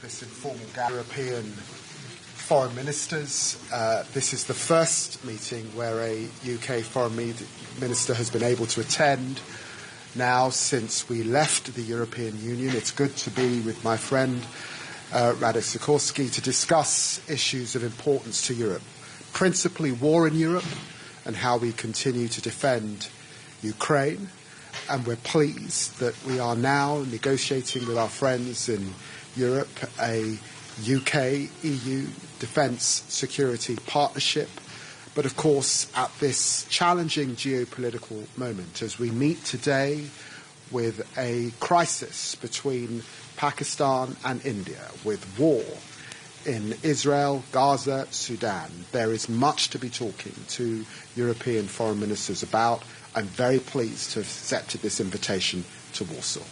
this informal European foreign ministers. This is the first meeting where a UK foreign minister has been able to attend now since we left the European Union. It's good to be with my friend Radek Sikorski to discuss issues of importance to Europe, principally war in Europe and how we continue to defend Ukraine. And we're pleased that we are now negotiating with our friends in Europe a UK-EU defence security partnership. But of course, at this challenging geopolitical moment, as we meet today with a crisis between Pakistan and India, with war in Israel, Gaza, Sudan, there is much to be talking to European foreign ministers about. I'm very pleased to have accepted this invitation to Warsaw.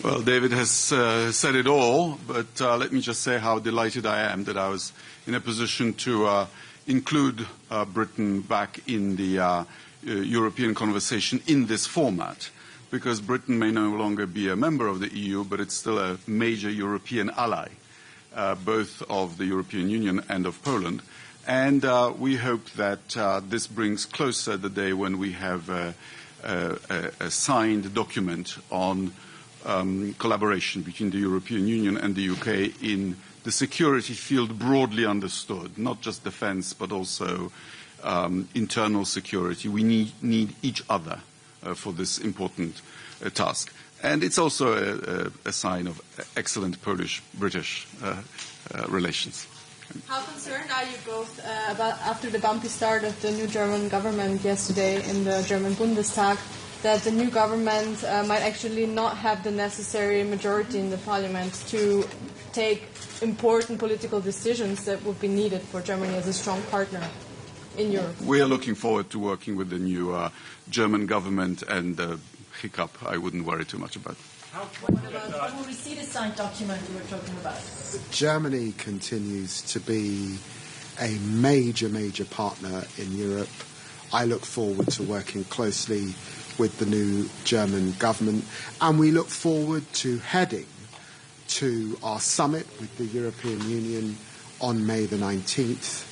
Well, David has said it all, but let me just say how delighted I am that I was in a position to include Britain back in the European conversation in this format, because Britain may no longer be a member of the EU, but it's still a major European ally, both of the European Union and of Poland. And we hope that this brings closer the day when we have a signed document on collaboration between the European Union and the UK in the security field broadly understood, not just defence but also internal security. We need each other for this important task. And it's also a sign of excellent Polish-British relations. How concerned are you both about, after the bumpy start of the new German government yesterday in the German Bundestag, that the new government might actually not have the necessary majority in the parliament to take important political decisions that would be needed for Germany as a strong partner in Europe? We are looking forward to working with the new German government, and the hiccup I wouldn't worry too much about. When will we see the signed document you were talking about? Germany continues to be a major partner in Europe. I look forward to working closely with the new German government, and we look forward to heading to our summit with the European Union on May the 19th,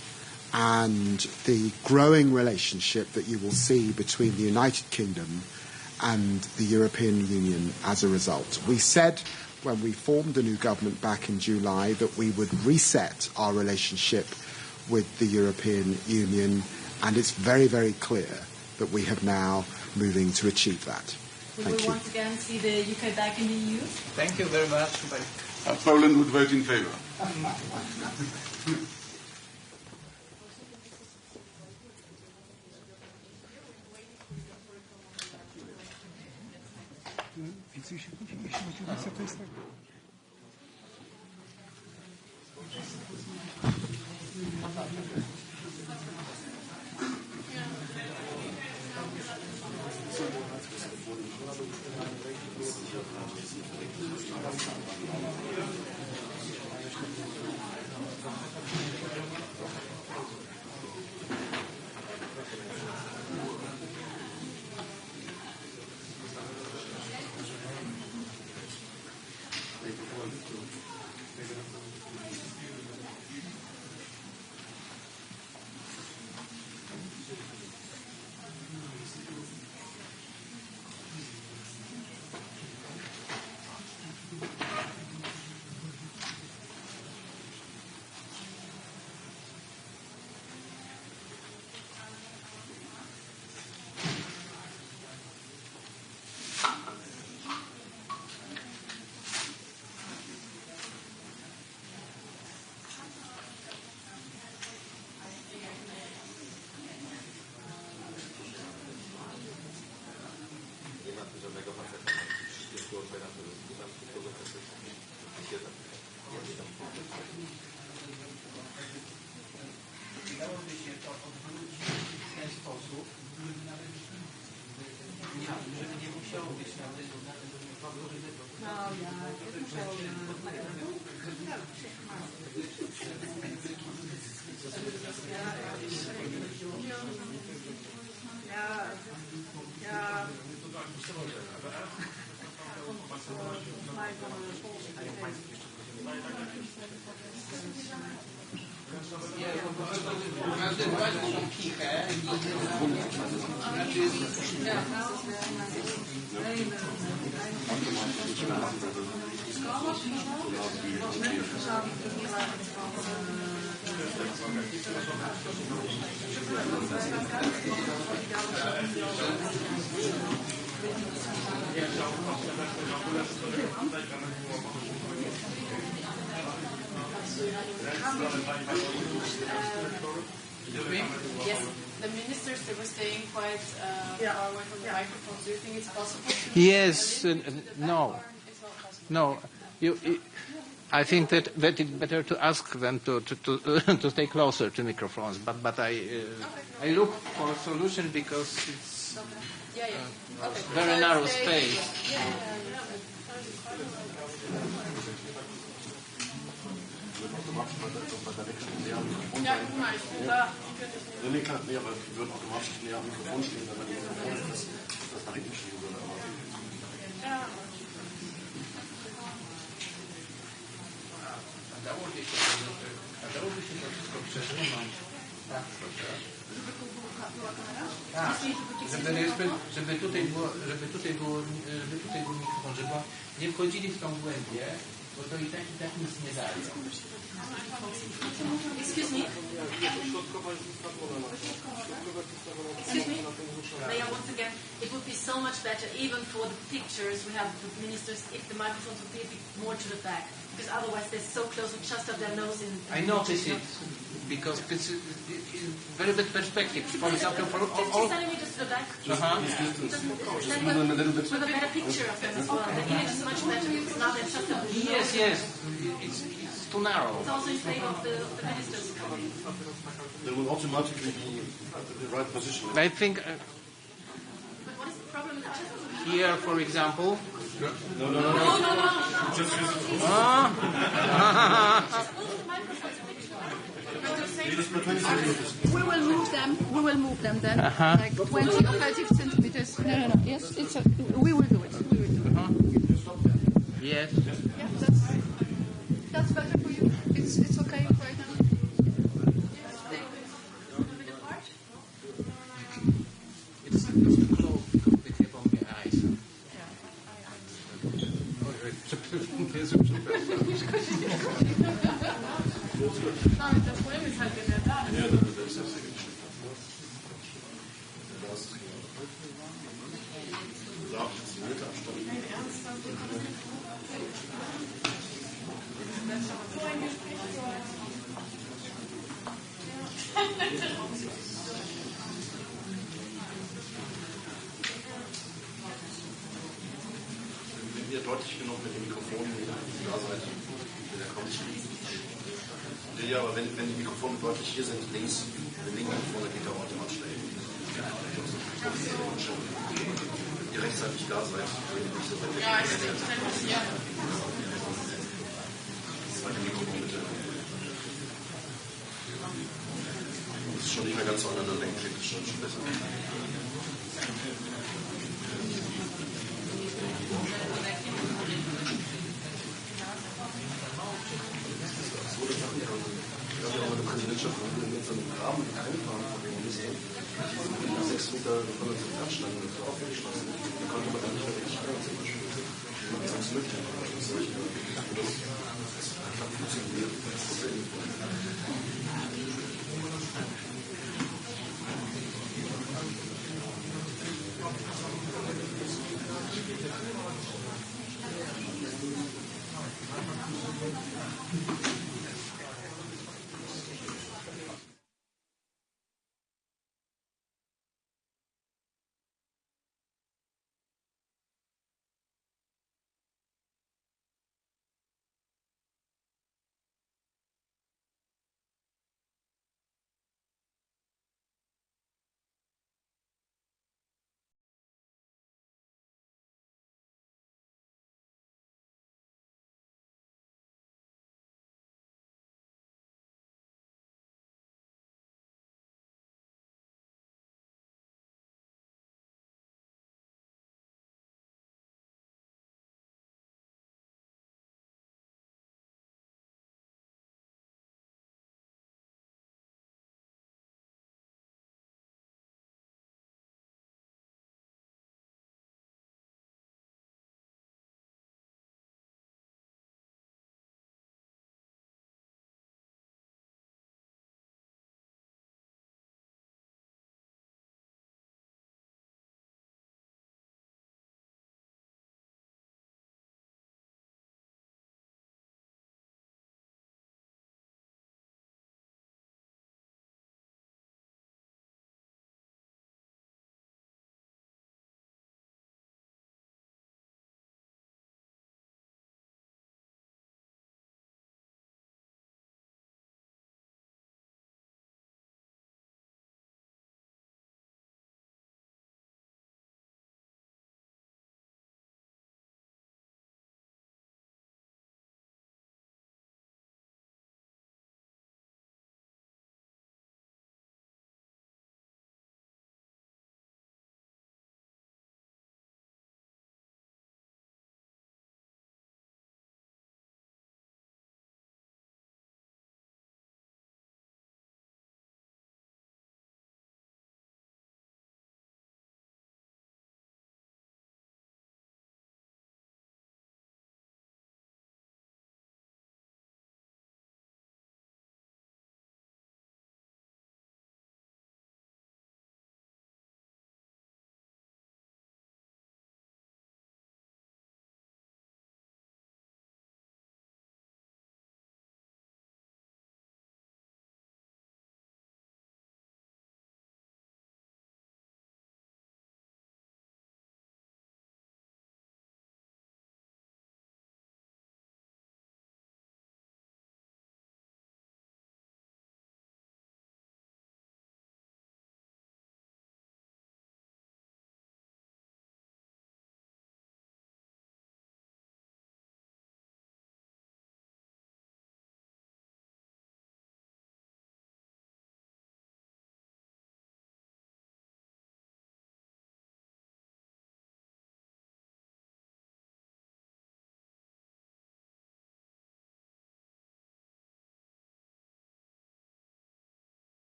and the growing relationship that you will see between the United Kingdom and the European Union as a result. We said when we formed the new government back in July that we would reset our relationship with the European Union, and it's very clear that we have now moving to achieve that. Thank you. Will we once again see the UK back in the EU? Thank you very much. Poland would vote in favour. Yes, the ministers, they were staying quite far away from the microphones. Do you think it's possible to... Yes, no. It's not possible. No, I think that it's better to ask them to stay closer to microphones. But I look for a solution because it's very narrow space. René kann näher, weil die würden automatisch näher am Mikrofon stehen, wenn man die Mikrofon das nach hinten schieben würde. Żeby tutaj był mikrofon, żeby nie wchodzili w tą głębię, bo to i tak nic nie daje. Excuse me? Excuse me? Mayor, once again, it would be so much better, even for the pictures we have with ministers, if the microphones would be a bit more to the back. Because otherwise they're so close, we just have their nose in. I notice it, because it's very bad perspective. For example, for all... Just telling me just to the back. Just with a better picture of them as well. The image is much better because now they're just a Yes. It's too narrow. It's also in favor of the ministers. They will automatically be at the right position. I think But what is the problem with the chest? here, for example... No. Just use it. We will move them then, like 20 or 30 centimeters. No. Yes, we will do it. Yes. Yeah, that's better for you. It's okay right now. It's too close because they have on my eyes. Das Problem ist halt, wenn er da ist. Wenn ihr deutlich genug mit dem Mikrofon da seid, wenn er kommt. Ja, aber wenn die Mikrofone deutlich hier sind, links, den linken Mikrofon, dann geht er automatisch dahin. Wenn ihr rechtzeitig da seid, wenn ihr nicht so weit weg seid. Ja. Das zweite Mikrofon bitte. Das ist schon nicht mehr ganz so aneinander denken, klingt schon besser. Ich habe ja auch eine Präsidentschaft, wo wir mit so einem Rahmen einfahren von den Ministern, die 6 Meter von uns im Dachstangen und so aufgeschlossen. Da konnte man dann nicht mehr richtig rein, zum Beispiel. Das ist möglich. Das hat funktioniert.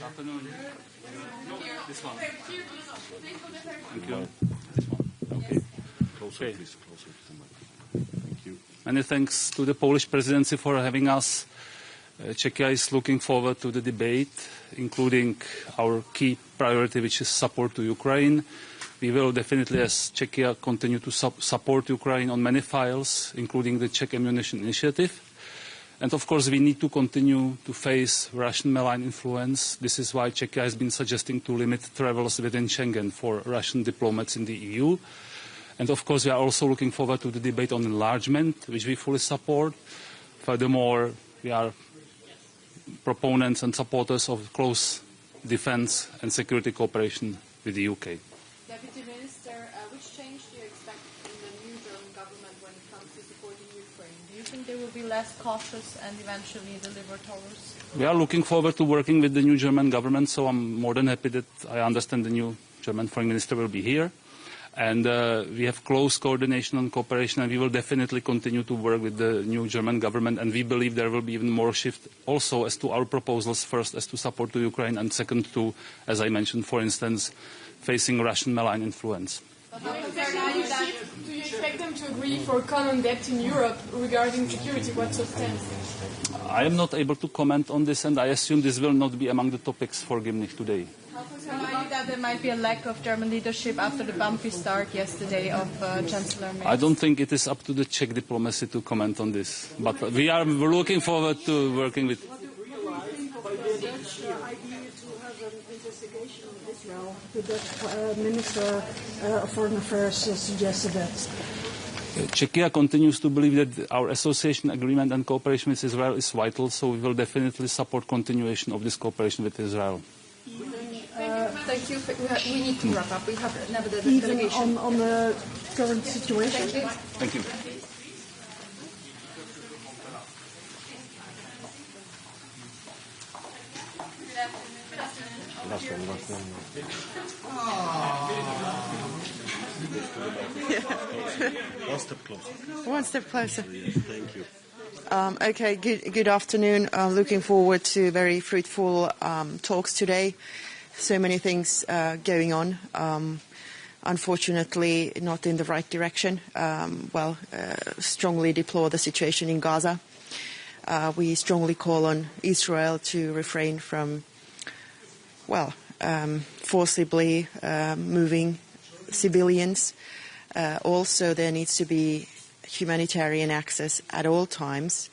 Afternoon. This one. Thank you. This one. Okay. Closer, please. Closer to the mic. Thank you. Many thanks to the Polish presidency for having us. Czechia is looking forward to the debate, including our key priority, which is support to Ukraine. We will definitely, as Czechia, continue to support Ukraine on many files, including the Czech Ammunition Initiative. And of course, we need to continue to face Russian malign influence. This is why Czechia has been suggesting to limit travels within Schengen for Russian diplomats in the EU. And of course, we are also looking forward to the debate on enlargement, which we fully support. Furthermore, we are proponents and supporters of close defense and security cooperation with the UK. Deputy Minister, which change do you expect in the new German government when it comes to supporting Ukraine? Do you think they will be less cautious and eventually deliver towards? We are looking forward to working with the new German government, so I'm more than happy that I understand the new German Foreign Minister will be here. And we have close coordination and cooperation, and we will definitely continue to work with the new German government. And we believe there will be even more shift also as to our proposals, first as to support to Ukraine, and second to, as I mentioned, for instance, facing Russian malign influence. Do you expect them to agree for common debt in Europe regarding security? What substance? I am not able to comment on this, and I assume this will not be among the topics for Gimnich today. How concerned are you that there might be a lack of German leadership after the bumpy start yesterday of Chancellor Merkel? I don't think it is up to the Czech diplomacy to comment on this, but we are looking forward to working with. What do you think of the Dutch idea to have an investigation of Israel? The Dutch Minister of Foreign Affairs suggested that. Czechia continues to believe that our association agreement and cooperation with Israel is vital, so we will definitely support continuation of this cooperation with Israel. Thank you. We need to wrap up. We have another Even on the current situation. Thank you. One step closer. One step closer. Thank you. Okay, good afternoon. Looking forward to very fruitful talks today. So many things going on. Unfortunately, not in the right direction. Strongly deplore the situation in Gaza. We strongly call on Israel to refrain from, forcibly moving civilians. Also, there needs to be humanitarian access at all times.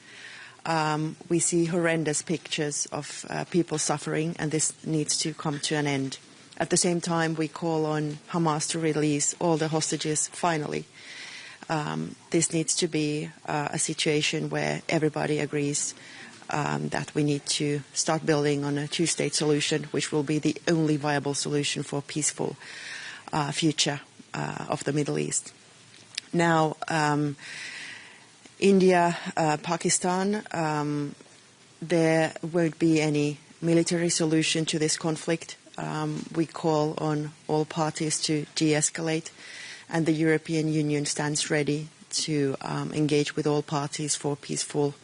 We see horrendous pictures of people suffering, and this needs to come to an end. At the same time, we call on Hamas to release all the hostages finally. This needs to be a situation where everybody agrees that we need to start building on a two-state solution, which will be the only viable solution for a peaceful future of the Middle East. Now, India, Pakistan, there won't be any military solution to this conflict. We call on all parties to de-escalate, and the European Union stands ready to engage with all parties for peaceful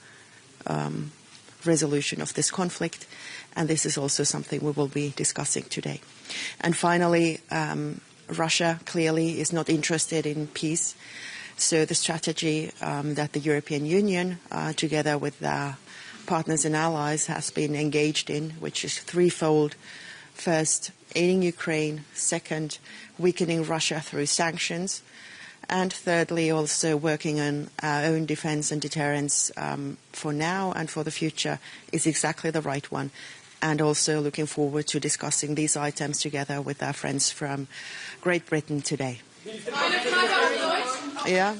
resolution of this conflict, and this is also something we will be discussing today. And finally, Russia clearly is not interested in peace. So the strategy that the European Union, together with our partners and allies, has been engaged in, which is threefold. First, aiding Ukraine. Second, weakening Russia through sanctions. And thirdly, also working on our own defense and deterrence for now and for the future is exactly the right one. And also looking forward to discussing these items together with our friends from Great Britain today. Ja.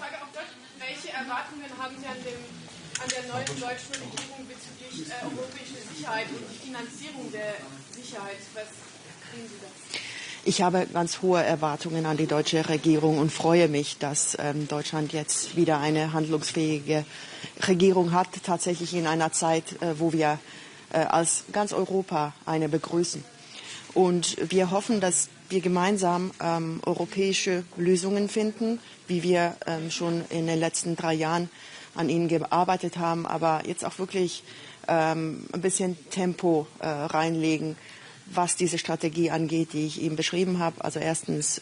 Welche Erwartungen haben Sie an der neuen deutschen Regierung bezüglich europäischer Sicherheit und die Finanzierung der Sicherheit? Was sehen Sie da? Ich habe ganz hohe Erwartungen an die deutsche Regierung und freue mich, dass Deutschland jetzt wieder eine handlungsfähige Regierung hat, tatsächlich in einer Zeit, wo wir als ganz Europa eine begrüßen. Und wir hoffen, dass wir gemeinsam europäische Lösungen finden, wie wir schon in den letzten 3 Jahren an ihnen gearbeitet haben, aber jetzt auch wirklich ein bisschen Tempo reinlegen, was diese Strategie angeht, die ich eben beschrieben habe. Also erstens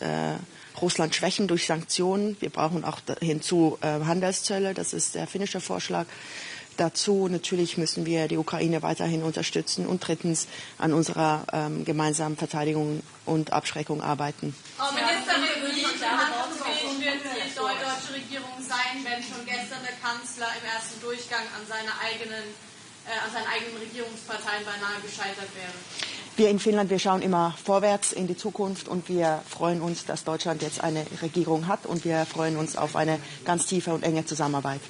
Russland schwächen durch Sanktionen. Wir brauchen auch hinzu Handelszölle. Das ist der finnische Vorschlag. Dazu natürlich müssen wir die Ukraine weiterhin unterstützen und drittens an unserer gemeinsamen Verteidigung und Abschreckung arbeiten. Frau Ministerin, wie handlungsfähig wird die deutsche Regierung sein, wenn schon gestern der Kanzler im ersten Durchgang an seinen eigenen Regierungsparteien beinahe gescheitert wäre? Wir in Finnland, wir schauen immer vorwärts in die Zukunft und wir freuen uns, dass Deutschland jetzt eine Regierung hat und wir freuen uns auf eine ganz tiefe und enge Zusammenarbeit.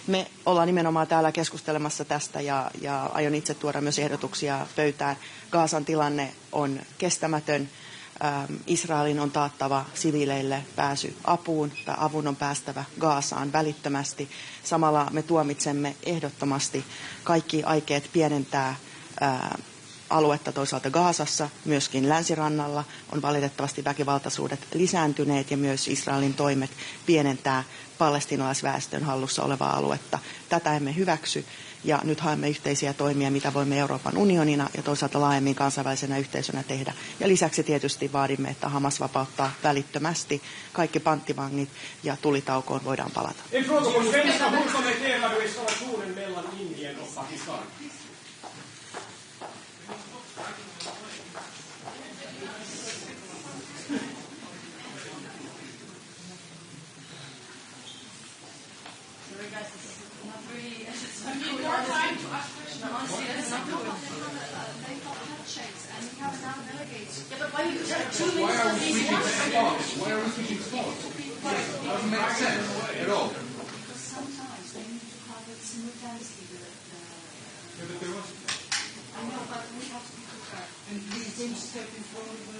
Me ollaan nimenomaan täällä keskustelemassa tästä ja aion itse tuoda myös ehdotuksia pöytään. Gazan tilanne on kestämätön. Israelin on taattava siviileille pääsy apuun tai avun on päästävä Gazaan välittömästi. Samalla me tuomitsemme ehdottomasti kaikki aikeet pienentää aluetta toisaalta Gazassa, myöskin länsirannalla on valitettavasti väkivaltaisuudet lisääntyneet ja myös Israelin toimet pienentää palestiinalaisväestön hallussa olevaa aluetta. Tätä emme hyväksy ja nyt haemme yhteisiä toimia, mitä voimme Euroopan unionina ja toisaalta laajemmin kansainvälisenä yhteisönä tehdä. Ja lisäksi tietysti vaadimme, että Hamas vapauttaa välittömästi kaikki panttivangit ja tulitaukoon voidaan palata. Why are we switching spots? It doesn't make sense at all. Sometimes they need to have it simultaneously. I know, but we have to be prepared. And please don't step in front of the...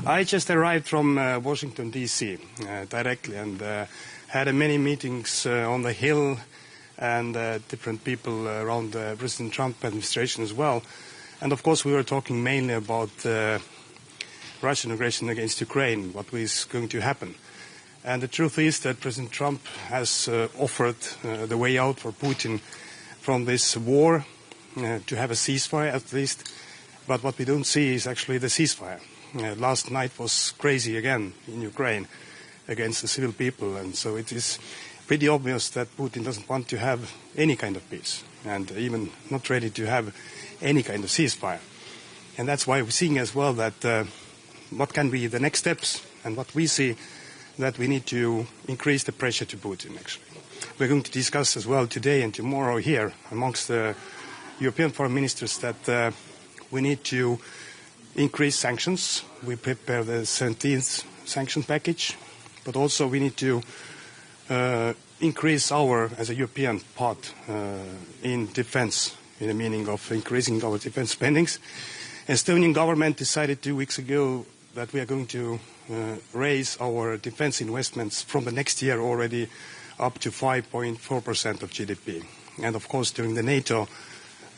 I just arrived from Washington, D.C. Directly and had many meetings on the Hill and different people around the President Trump administration as well. And of course we were talking mainly about Russian aggression against Ukraine, what is going to happen. And the truth is that President Trump has offered the way out for Putin from this war, to have a ceasefire at least. But what we don't see is actually the ceasefire. Last night was crazy again in Ukraine against the civil people, and so it is pretty obvious that Putin doesn't want to have any kind of peace, and even not ready to have any kind of ceasefire. And that's why we're seeing as well that what can be the next steps, and what we see that we need to increase the pressure to Putin, actually. We're going to discuss as well today and tomorrow here amongst the European foreign ministers that we need to increase sanctions. We prepare the 17th sanction package, but also we need to increase our, as a European part, in defense, in the meaning of increasing our defense spendings. Estonian government decided 2 weeks ago that we are going to raise our defense investments from the next year already up to 5.4% of GDP. And of course, during the NATO,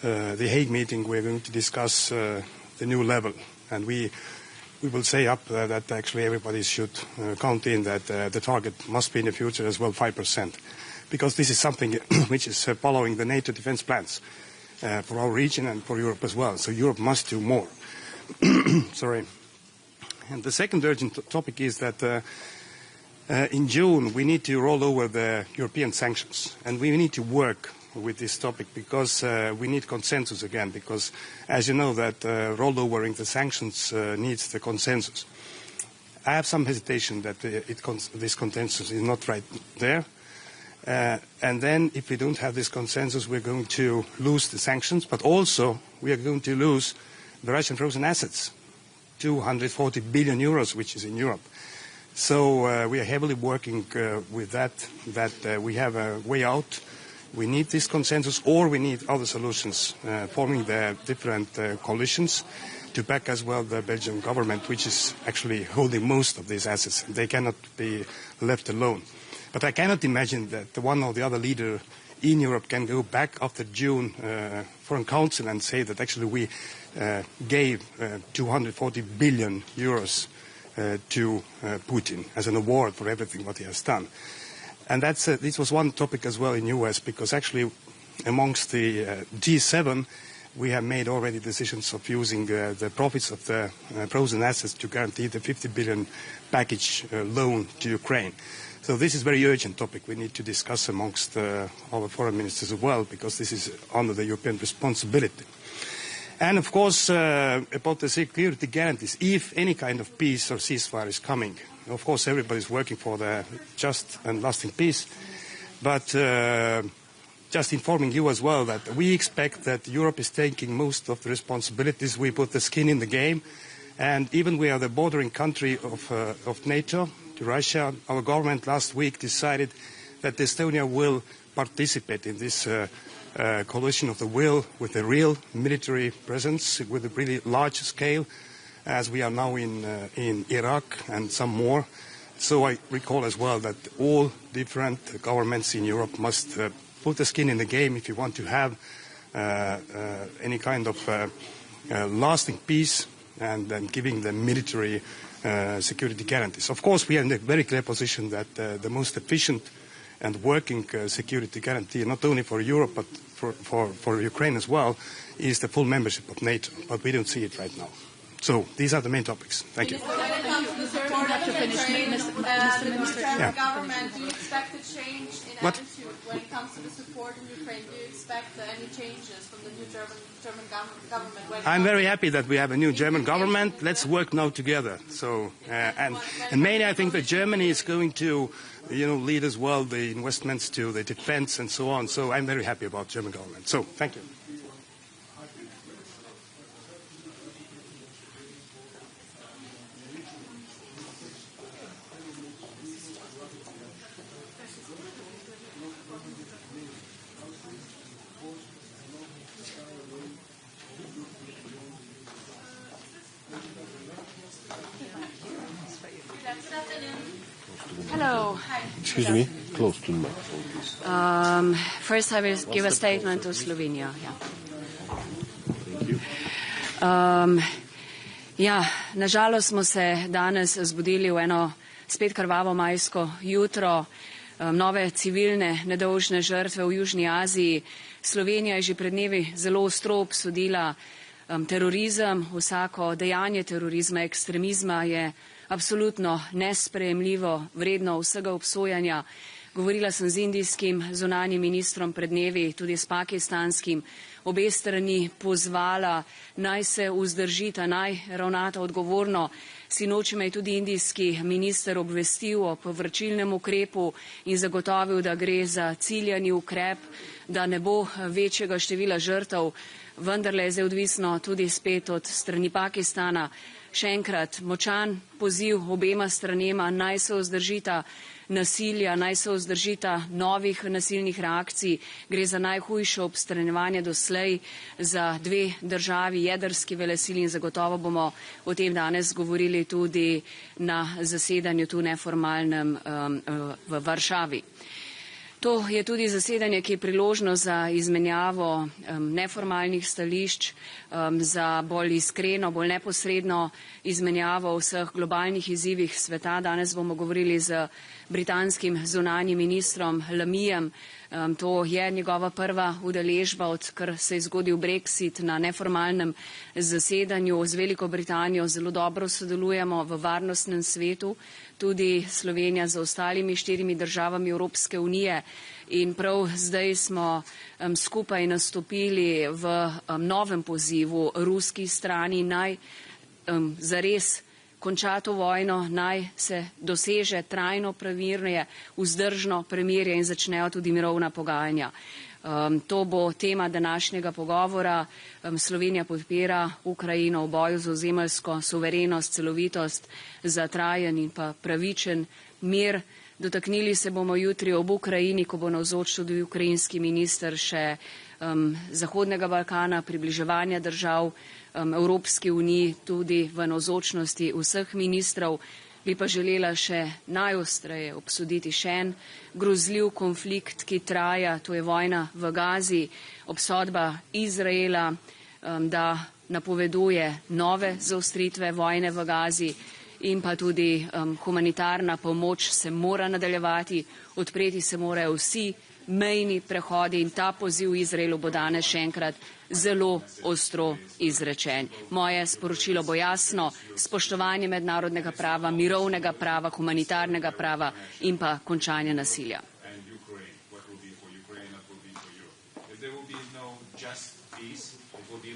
the Hague meeting, we're going to discuss the new level, and we will say up that actually everybody should count in that the target must be in the future as well 5%, because this is something which is following the NATO defense plans. for our region and for Europe as well. So Europe must do more. Sorry. And the second urgent topic is that in June we need to roll over the European sanctions, and we need to work with this topic because we need consensus again, because as you know that rollovering the sanctions needs the consensus. I have some hesitation that this consensus is not right there. And then if we don't have this consensus, we're going to lose the sanctions, but also we are going to lose the Russian frozen assets, 240 billion euros, which is in Europe. So we are heavily working with that we have a way out. We need this consensus, or we need other solutions, forming the different coalitions to back as well the Belgian government, which is actually holding most of these assets. They cannot be left alone. But I cannot imagine that one or the other leader in Europe can go back after June Foreign Council and say that actually we gave 240 billion euros to Putin as an award for everything what he has done. And this was one topic as well in US, because actually amongst the G7 we have made already decisions of using the profits of the frozen assets to guarantee the 50 billion package loan to Ukraine. So this is a very urgent topic we need to discuss amongst our foreign ministers as well, because this is under the European responsibility. And of course, about the security guarantees, if any kind of peace or ceasefire is coming, of course everybody is working for the just and lasting peace, but just informing you as well that we expect that Europe is taking most of the responsibilities. We put the skin in the game, and even we are the bordering country of NATO to Russia. Our government last week decided that Estonia will participate in this coalition of the will with a real military presence, with a really large scale, as we are now in Iraq and some more. So I recall as well that all different governments in Europe must put the skin in the game if you want to have any kind of lasting peace and then giving the military security guarantees. Of course, we are in a very clear position that the most efficient and working security guarantee, not only for Europe but for Ukraine as well, is the full membership of NATO. But we don't see it right now. So these are the main topics. Thank you. When it comes to the support of Ukraine, the German government, do you expect a change in attitude when it comes to the support in Ukraine? Do you expect any changes from the new German government? I'm very happy that we have a new German government. Let's work now together. So and mainly I think that Germany is going to lead as well the investments to the defense and so on. So I'm very happy about German government. So thank you. Hello. Excuse me, close to the microphone, please. First, I will give a statement to Slovenia. Thank you. Nažalost smo se danes zbudili v eno spet krvavo majsko jutro, nove civilne nedolžne žrtve v Južni Aziji. Slovenija je že pred dnevi zelo ostro obsodila terorizem, vsako dejanje terorizma, ekstremizma je absolutno nesprejemljivo, vredno vsega obsojanja. Govorila sem z indijskim zunanjim ministrom pred dnevi, tudi s pakistanskim. Obe strani pozvala, naj se vzdržita, naj ravnata odgovorno. Sinoči me je tudi indijski minister obvestil o povračilnem ukrepu in zagotovil, da gre za ciljani ukrep, da ne bo večjega števila žrtev. Vendarle je zdaj odvisno tudi spet od strani Pakistana. Še enkrat močan poziv obema stranema, naj se vzdržita nasilja, naj se vzdržita novih nasilnih reakcij. Gre za najhujše obstranjevanje doslej za dve državi, jedrski velesili, in zagotovo bomo o tem danes govorili tudi na zasedanju tu neformalnem v Varšavi. To je tudi zasedanje, ki je priložnost za izmenjavo neformalnih stališč, za bolj iskreno, bolj neposredno izmenjavo o vseh globalnih izzivih sveta. Danes bomo govorili z britanskim zunanjim ministrom Lamijem. To je njegova prva udeležba, odkar se je zgodil Brexit na neformalnem zasedanju. Z Veliko Britanijo zelo dobro sodelujemo v varnostnem svetu, tudi Slovenija z ostalimi 4 državami Evropske unije. In prav zdaj smo skupaj nastopili v novem pozivu ruski strani, naj zares konča to vojno, naj se doseže trajno premirje, vzdržno premirje in začnejo tudi mirovna pogajanja. To bo tema današnjega pogovora. Slovenija podpira Ukrajino v boju za ozemeljsko suverenost, celovitost, za trajen in pa pravičen mir. Dotaknili se bomo jutri ob Ukrajini, ko bo navzoč tudi ukrajinski minister, še Zahodnega Balkana, približevanja držav Evropski uniji, tudi v navzočnosti vseh ministrov. Bi pa želela še najostreje obsoditi še en grozljiv konflikt, ki traja, to je vojna v Gazi, obsodba Izraela, da napoveduje nove zaostritve vojne v Gazi, in pa tudi humanitarna pomoč se mora nadaljevati, odpreti se morajo vsi mejni prehodi in ta poziv Izraelu bo danes še enkrat zelo ostro izrečen. Moje sporočilo bo jasno: spoštovanje mednarodnega prava, mirovnega prava, humanitarnega prava in pa končanje nasilja.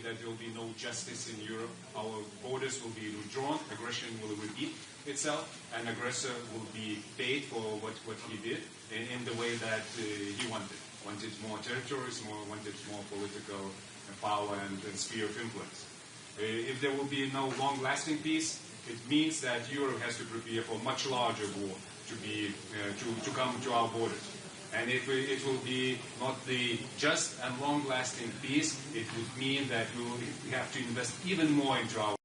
That there will be no justice in Europe. Our borders will be withdrawn, aggression will repeat itself, and aggressor will be paid for what he did in the way that he wanted more territories, wanted more political power and sphere of influence. If there will be no long-lasting peace, it means that Europe has to prepare for a much larger war to come to our borders. And if it will be not the just and long-lasting peace, it would mean that we have to invest even more into our